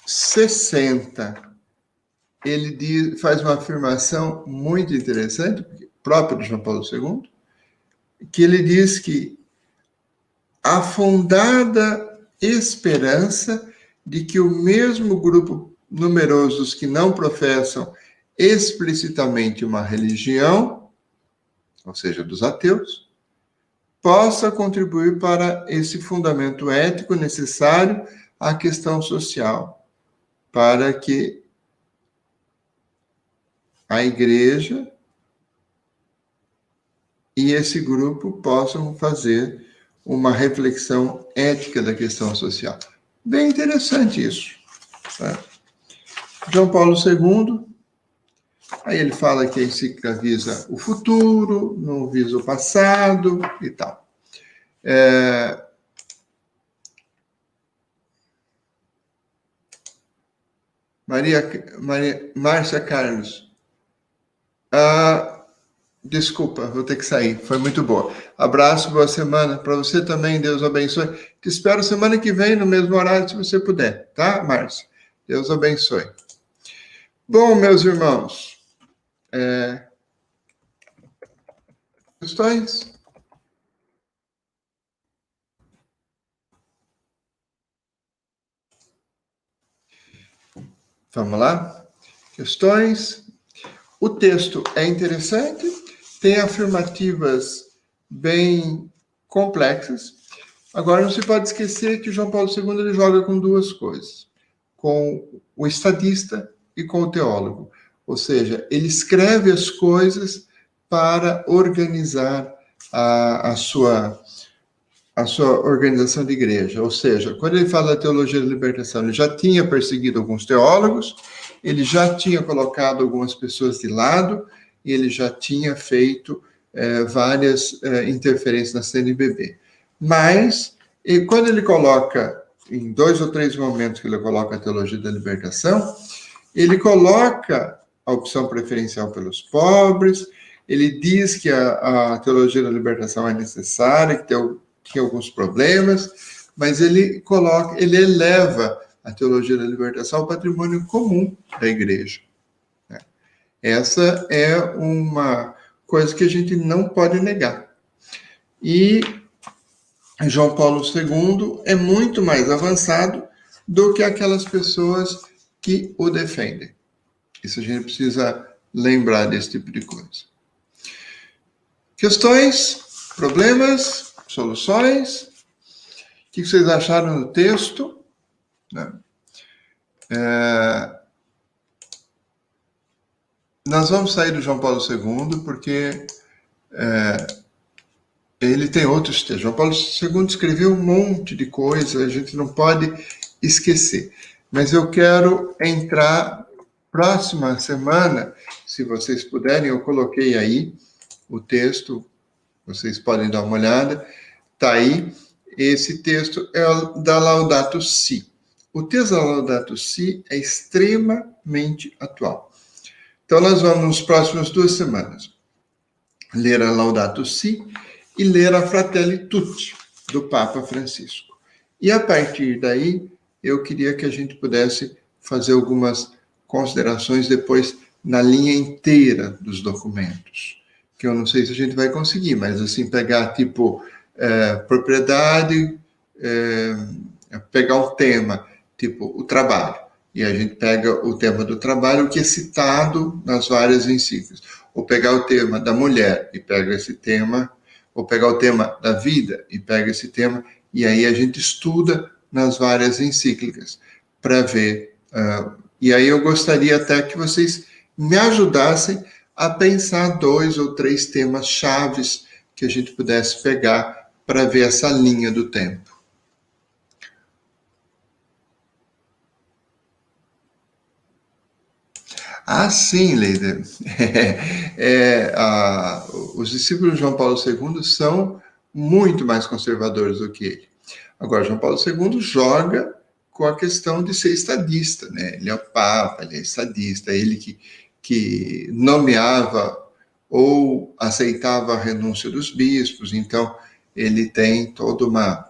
60, ele faz uma afirmação muito interessante, própria de João Paulo II, que ele diz que a fundada esperança de que o mesmo grupo numeroso dos que não professam explicitamente uma religião, ou seja, dos ateus, possa contribuir para esse fundamento ético necessário à questão social, para que a igreja e esse grupo possam fazer uma reflexão ética da questão social. Bem interessante isso, tá? João Paulo II, aí ele fala que a encíclica visa o futuro, não visa o passado e tal. Márcia Carlos. Desculpa, vou ter que sair. Foi muito boa. Abraço, boa semana. Para você também, Deus abençoe. Te espero semana que vem, no mesmo horário, se você puder. Tá, Márcia? Deus abençoe. Bom, meus irmãos. Questões? Vamos lá? Questões? O texto é interessante, tem afirmativas bem complexas. Agora, não se pode esquecer que João Paulo II ele joga com duas coisas, com o estadista e com o teólogo. Ou seja, ele escreve as coisas para organizar a sua organização de igreja. Ou seja, quando ele fala da teologia da libertação, ele já tinha perseguido alguns teólogos, ele já tinha colocado algumas pessoas de lado, e ele já tinha feito várias interferências na CNBB. Mas E quando ele coloca, em 2 ou 3 momentos que ele coloca a teologia da libertação, ele coloca a opção preferencial pelos pobres, ele diz que a teologia da libertação é necessária, que tem alguns problemas, mas ele eleva a teologia da libertação ao patrimônio comum da igreja. Essa é uma coisa que a gente não pode negar. E João Paulo II é muito mais avançado do que aquelas pessoas que o defendem. Isso a gente precisa lembrar desse tipo de coisa. Questões, problemas, soluções? O que vocês acharam do texto? Nós vamos sair do João Paulo II porque ele tem outros textos. João Paulo II escreveu um monte de coisa, a gente não pode esquecer. Mas eu quero entrar próxima semana, se vocês puderem, eu coloquei aí o texto, vocês podem dar uma olhada, está aí. Esse texto é o da Laudato Si. O texto da Laudato Si é extremamente atual. Então, nós vamos, nas próximas 2 semanas, ler a Laudato Si e ler a Fratelli Tutti, do Papa Francisco. E, a partir daí, eu queria que a gente pudesse fazer algumas considerações depois na linha inteira dos documentos, que eu não sei se a gente vai conseguir, mas, assim, pegar, tipo, propriedade, pegar um tema, tipo, o trabalho, e a gente pega o tema do trabalho, que é citado nas várias encíclicas, ou pegar o tema da mulher e pega esse tema, ou pegar o tema da vida e pega esse tema, e aí a gente estuda nas várias encíclicas para ver. E aí eu gostaria até que vocês me ajudassem a pensar 2 ou 3 temas chaves que a gente pudesse pegar para ver essa linha do tempo. Ah, sim, Leida. Os discípulos de João Paulo II são muito mais conservadores do que ele. Agora, João Paulo II joga com a questão de ser estadista, né? Ele é o Papa, ele é estadista, ele que nomeava ou aceitava a renúncia dos bispos, então ele tem toda uma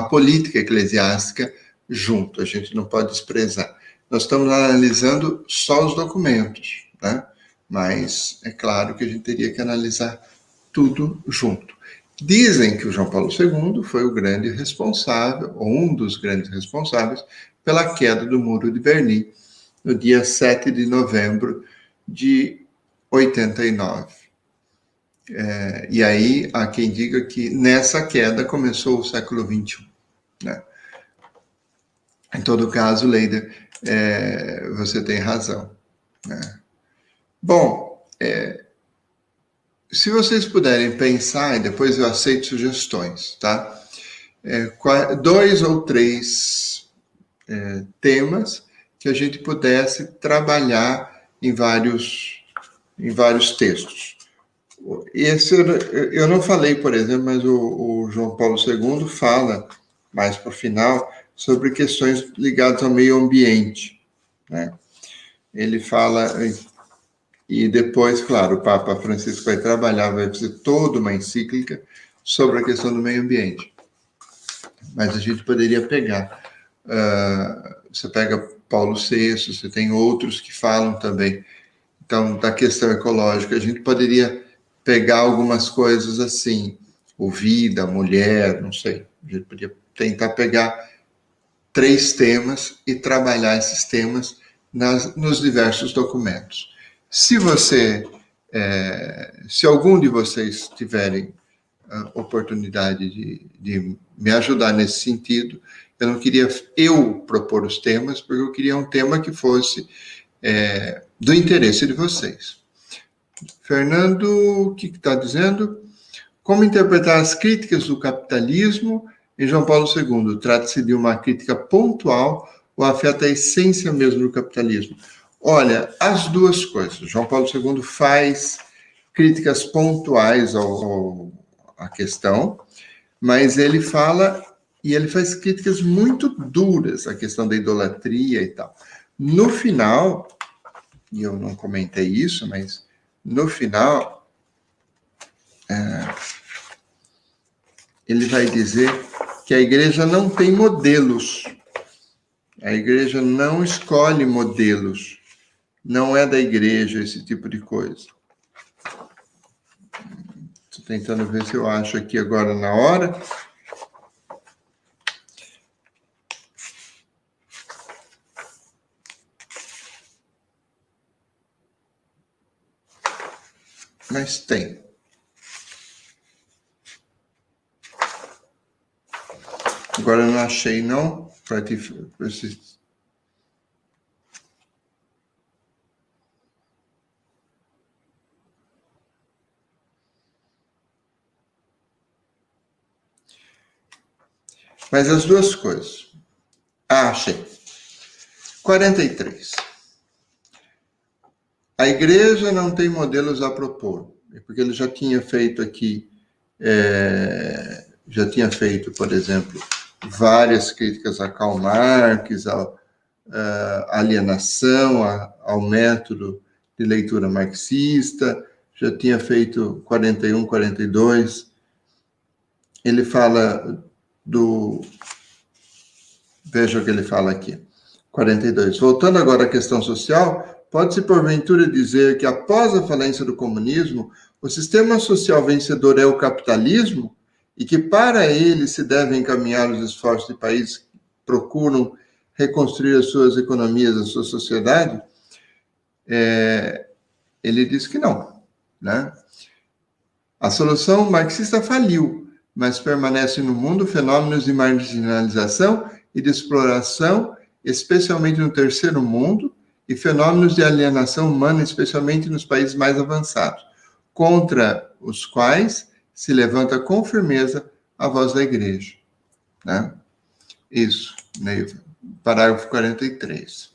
política eclesiástica junto, a gente não pode desprezar. Nós estamos analisando só os documentos, né? Mas é claro que a gente teria que analisar tudo junto. Dizem que o João Paulo II foi o grande responsável, ou um dos grandes responsáveis, pela queda do Muro de Berlim, no dia 7 de novembro de 89. E aí há quem diga que nessa queda começou o século XXI, né? Em todo caso, Leida, você tem razão, né? Bom, se vocês puderem pensar, e depois eu aceito sugestões, tá? 2 ou 3 temas que a gente pudesse trabalhar em vários textos. Esse eu não falei, por exemplo, mas o João Paulo II fala, mais para o final, sobre questões ligadas ao meio ambiente, né? Ele fala, e depois, claro, o Papa Francisco vai trabalhar, vai fazer toda uma encíclica sobre a questão do meio ambiente. Mas a gente poderia pegar, você pega Paulo VI, você tem outros que falam também, então, da questão ecológica, a gente poderia pegar algumas coisas assim, o vida, mulher, não sei, a gente podia tentar pegar 3 temas e trabalhar esses temas nos diversos documentos. Se algum de vocês tiverem a oportunidade de me ajudar nesse sentido, eu não queria propor os temas, porque eu queria um tema que fosse do interesse de vocês. Fernando, o que está dizendo? Como interpretar as críticas do capitalismo em João Paulo II? Trata-se de uma crítica pontual ou afeta a essência mesmo do capitalismo? Olha, as duas coisas. João Paulo II faz críticas pontuais à questão, Mas ele fala, e ele faz críticas muito duras à questão da idolatria e tal. No final, e eu não comentei isso, mas no final, ele vai dizer que a igreja não tem modelos. A igreja não escolhe modelos. Não é da igreja esse tipo de coisa. Estou tentando ver se eu acho aqui agora na hora. Mas tem. Agora eu não achei, não. Mas as duas coisas. Ah, achei. 43. A igreja não tem modelos a propor. Porque ele já tinha feito aqui, por exemplo, várias críticas a Karl Marx, à alienação, ao método de leitura marxista, já tinha feito 41, 42. Ele fala veja o que ele fala aqui, 42. Voltando agora à questão social, pode-se porventura dizer que após a falência do comunismo, o sistema social vencedor é o capitalismo e que para ele se devem encaminhar os esforços de países que procuram reconstruir as suas economias, a sua sociedade? Ele diz que não, né? A solução marxista faliu, mas permanecem no mundo fenômenos de marginalização e de exploração, especialmente no terceiro mundo, e fenômenos de alienação humana, especialmente nos países mais avançados, contra os quais se levanta com firmeza a voz da igreja. Né? Isso, Neiva. Parágrafo 43.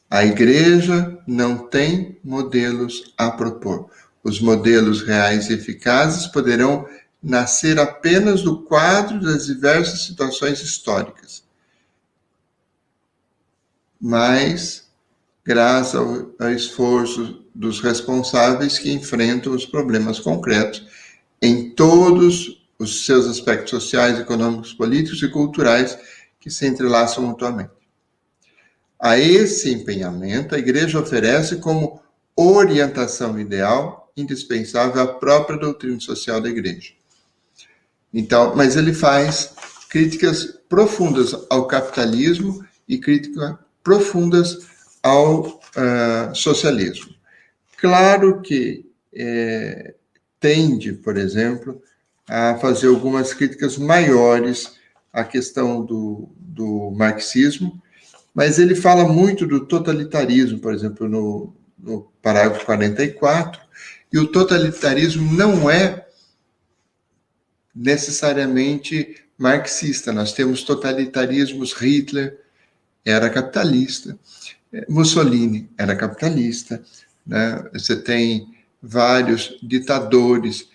A igreja não tem modelos a propor. Os modelos reais e eficazes poderão nascer apenas do quadro das diversas situações históricas. Mas, graças ao esforço dos responsáveis que enfrentam os problemas concretos em todos os seus aspectos sociais, econômicos, políticos e culturais que se entrelaçam mutuamente. A esse empenhamento, a igreja oferece como orientação ideal indispensável a própria doutrina social da igreja. Então, mas ele faz críticas profundas ao capitalismo e críticas profundas ao socialismo. Claro que tende, por exemplo, a fazer algumas críticas maiores à questão do marxismo, mas ele fala muito do totalitarismo, por exemplo, no parágrafo 44, e o totalitarismo não é necessariamente marxista. Nós temos totalitarismos, Hitler era capitalista, Mussolini era capitalista, né? Você tem vários ditadores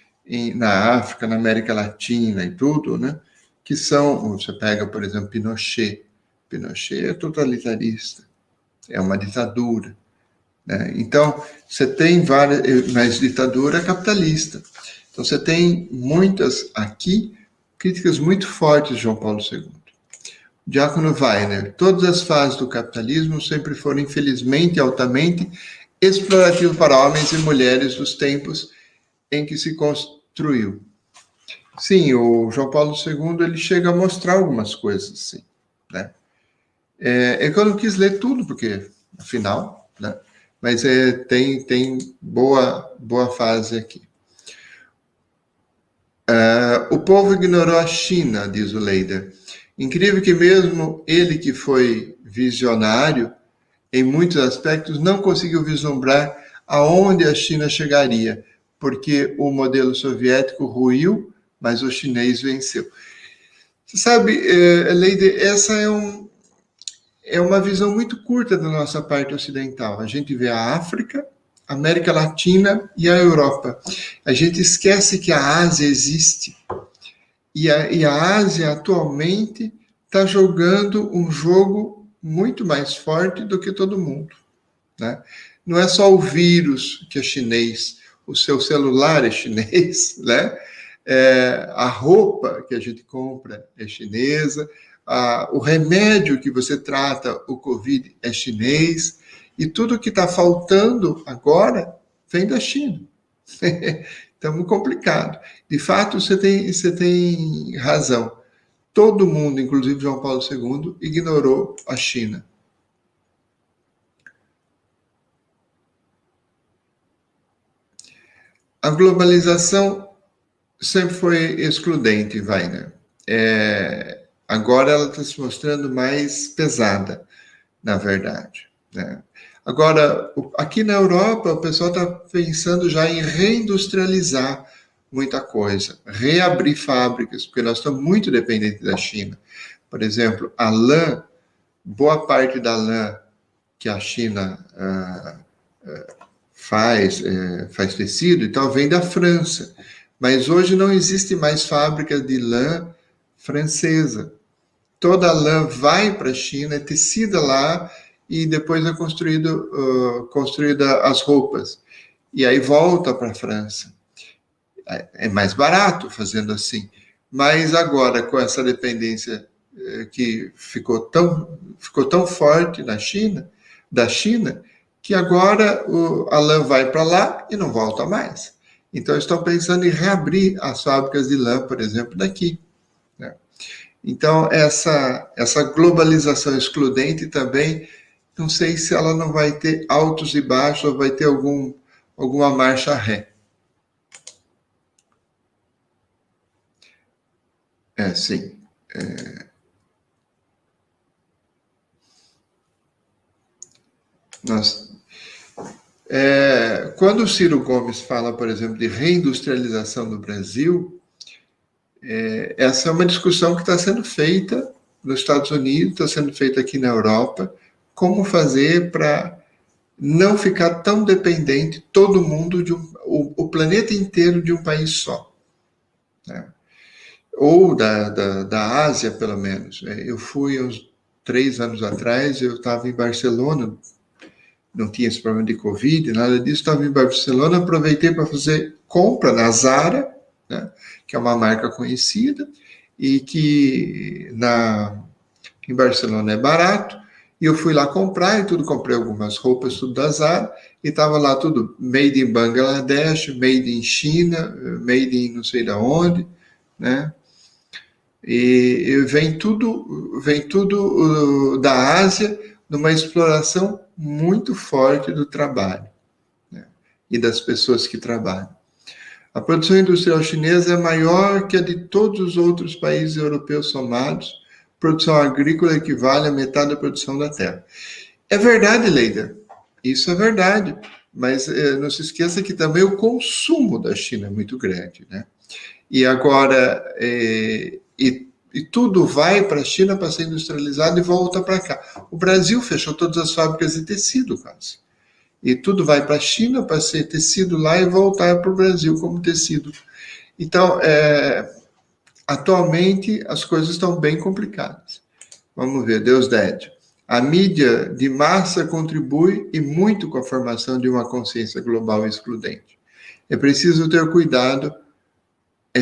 na África, na América Latina e tudo, né? Que são, você pega, por exemplo, Pinochet é totalitarista, é uma ditadura, né? Então, você tem várias, mas ditadura é capitalista. Então, você tem muitas aqui, críticas muito fortes de João Paulo II. Diácono Weiner, todas as fases do capitalismo sempre foram, infelizmente, altamente explorativas para homens e mulheres dos tempos em que se construiu. Sim, o João Paulo II, ele chega a mostrar algumas coisas, sim, né? Eu não quis ler tudo, porque, afinal, né? Mas tem boa fase aqui. O povo ignorou a China, diz o Leider. Incrível que mesmo ele, que foi visionário em muitos aspectos, não conseguiu vislumbrar aonde a China chegaria, porque o modelo soviético ruiu, mas o chinês venceu. Você sabe, Leider, essa é uma visão muito curta da nossa parte ocidental. A gente vê a África, a América Latina e a Europa. A gente esquece que a Ásia existe E a Ásia atualmente está jogando um jogo muito mais forte do que todo mundo, né? Não é só o vírus que é chinês, o seu celular é chinês, né? A roupa que a gente compra é chinesa, o remédio que você trata o Covid é chinês, e tudo que está faltando agora vem da China. Então, muito complicado. De fato, você tem razão. Todo mundo, inclusive João Paulo II, ignorou a China. A globalização sempre foi excludente, Weiner. Agora ela está se mostrando mais pesada, na verdade, né? Agora, aqui na Europa, o pessoal está pensando já em reindustrializar muita coisa, reabrir fábricas, porque nós estamos muito dependentes da China. Por exemplo, a lã, boa parte da lã que a China faz tecido, então vem da França. Mas hoje não existe mais fábrica de lã francesa. Toda a lã vai para a China, é tecida lá e depois é construída as roupas. E aí volta para a França. É mais barato fazendo assim. Mas agora, com essa dependência que ficou tão forte da China, que agora a lã vai para lá e não volta mais. Então, estão pensando em reabrir as fábricas de lã, por exemplo, daqui, né? Então, essa globalização excludente também, não sei se ela não vai ter altos e baixos, ou vai ter alguma marcha ré. Sim. Nós, quando o Ciro Gomes fala, por exemplo, de reindustrialização do Brasil, essa é uma discussão que está sendo feita nos Estados Unidos, está sendo feita aqui na Europa, como fazer para não ficar tão dependente todo mundo o planeta inteiro de um país só, né? Ou da Ásia, pelo menos. Eu fui uns 3 anos atrás, eu estava em Barcelona, não tinha esse problema de Covid, nada disso, estava em Barcelona, aproveitei para fazer compra na Zara, né, que é uma marca conhecida, e que em Barcelona é barato, e eu fui lá comprar e tudo, comprei algumas roupas, tudo da Zara, e estava lá tudo made in Bangladesh, made in China, made in não sei da onde, né? E vem tudo da Ásia, numa exploração muito forte do trabalho, né? E das pessoas que trabalham. A produção industrial chinesa é maior que a de todos os outros países europeus somados. Produção agrícola equivale a metade da produção da terra. É verdade, Leida. Isso é verdade. Mas não se esqueça que também o consumo da China é muito grande, né? E agora, e tudo vai para a China para ser industrializado e volta para cá. O Brasil fechou todas as fábricas de tecido, quase. E tudo vai para a China para ser tecido lá e voltar para o Brasil como tecido. Então, atualmente, as coisas estão bem complicadas. Vamos ver, Deus dede. A mídia de massa contribui e muito com a formação de uma consciência global excludente. É preciso ter cuidado,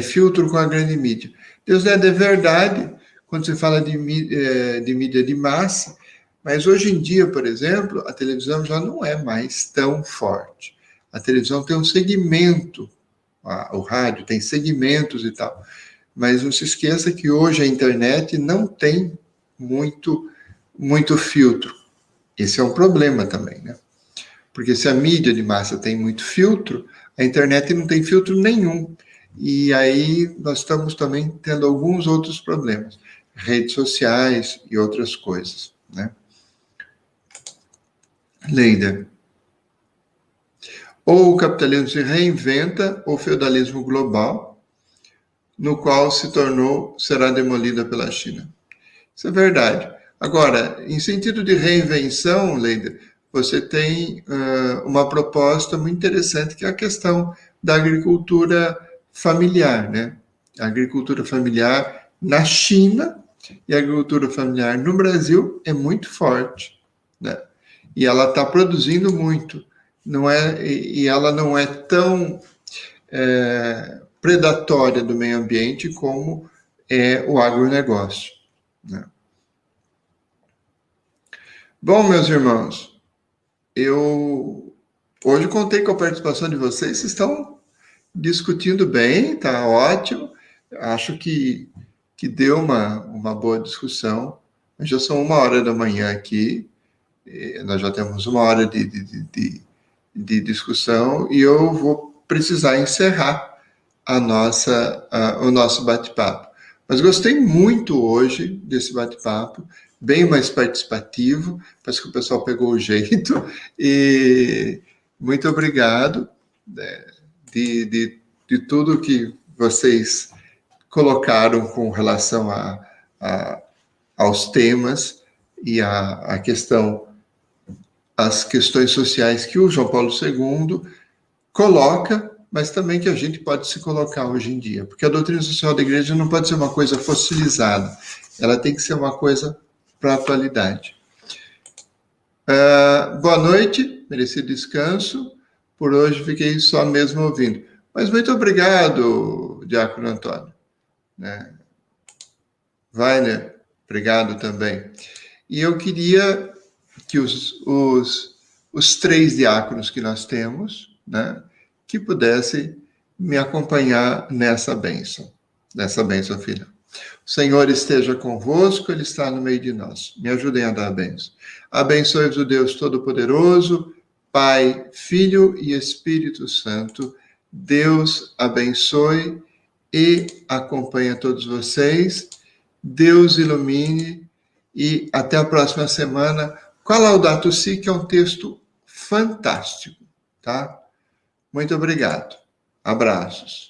filtro com a grande mídia. Deus dede, é verdade, quando se fala de mídia de massa, mas hoje em dia, por exemplo, a televisão já não é mais tão forte. A televisão tem um segmento, o rádio tem segmentos e tal. Mas não se esqueça que hoje a internet não tem muito filtro. Esse é um problema também, né? Porque se a mídia de massa tem muito filtro, a internet não tem filtro nenhum. E aí nós estamos também tendo alguns outros problemas. Redes sociais e outras coisas, né? Leida. Ou o capitalismo se reinventa, ou o feudalismo global, no qual será demolida pela China. Isso é verdade. Agora, em sentido de reinvenção, Leida, você tem uma proposta muito interessante, que é a questão da agricultura familiar, né? A agricultura familiar na China e a agricultura familiar no Brasil é muito forte, né? E ela está produzindo muito, e ela não é tão predatória do meio ambiente como é o agronegócio, né? Bom, meus irmãos, eu hoje contei com a participação de vocês, vocês estão discutindo bem, tá ótimo. Acho que deu uma boa discussão. Já são 1h da manhã aqui, nós já temos 1 hora de discussão e eu vou precisar encerrar o nosso bate-papo. Mas gostei muito hoje desse bate-papo, bem mais participativo, parece que o pessoal pegou o jeito, e muito obrigado, né, de tudo que vocês colocaram com relação aos temas e as questões sociais que o João Paulo II coloca, mas também que a gente pode se colocar hoje em dia, porque a doutrina social da igreja não pode ser uma coisa fossilizada, ela tem que ser uma coisa para a atualidade. Boa noite, merecido descanso. Por hoje fiquei só mesmo ouvindo. Mas muito obrigado, Diácono Antônio. Né? Weiner, obrigado também. E eu queria que os 3 diáconos que nós temos, né, que pudessem me acompanhar nessa bênção final. O Senhor esteja convosco, Ele está no meio de nós. Me ajudem a dar a bênção. Abençoe-vos o Deus Todo-Poderoso, Pai, Filho e Espírito Santo. Deus abençoe e acompanhe a todos vocês. Deus ilumine e até a próxima semana com a Laudato Si, que é um texto fantástico, tá? Muito obrigado. Abraços.